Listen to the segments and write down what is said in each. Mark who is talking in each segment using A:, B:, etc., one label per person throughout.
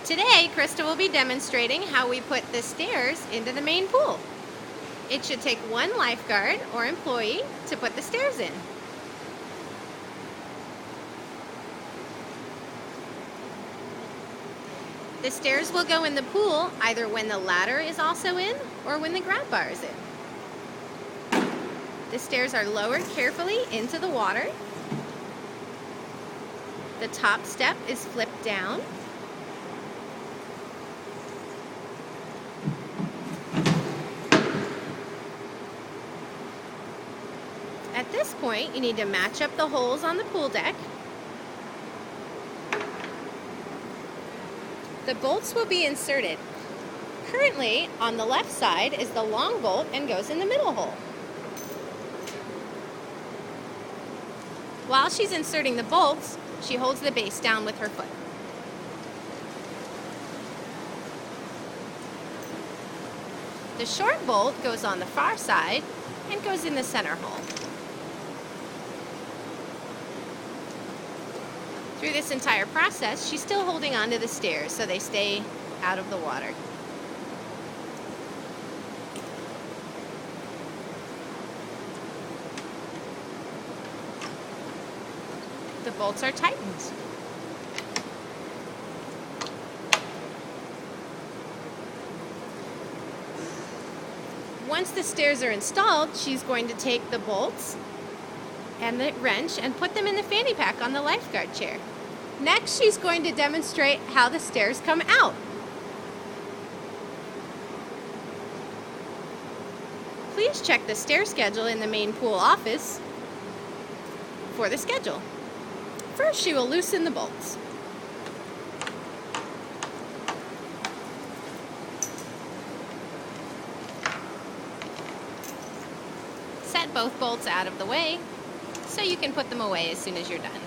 A: Today, Krista will be demonstrating how we put the stairs into the main pool. It should take one lifeguard or employee to put the stairs in. The stairs will go in the pool either when the ladder is also in or when the grab bar is in. The stairs are lowered carefully into the water. The top step is flipped down. At this point, you need to match up the holes on the pool deck. The bolts will be inserted. Currently, on the left side is the long bolt and goes in the middle hole. While she's inserting the bolts, she holds the base down with her foot. The short bolt goes on the far side and goes in the center hole. Through this entire process, she's still holding onto the stairs so they stay out of the water. The bolts are tightened. Once the stairs are installed, she's going to take the bolts and the wrench and put them in the fanny pack on the lifeguard chair. Next, she's going to demonstrate how the stairs come out. Please check the stair schedule in the main pool office for the schedule. First, she will loosen the bolts. Set both bolts out of the way so you can put them away as soon as you're done.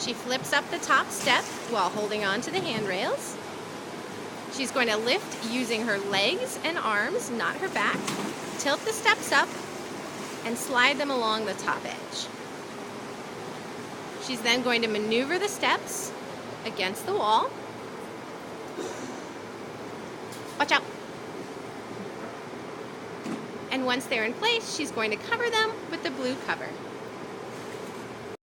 A: She flips up the top step while holding on to the handrails. She's going to lift using her legs and arms, not her back. Tilt the steps up and slide them along the top edge. She's then going to maneuver the steps against the wall. Watch out. And once they're in place, she's going to cover them with the blue cover.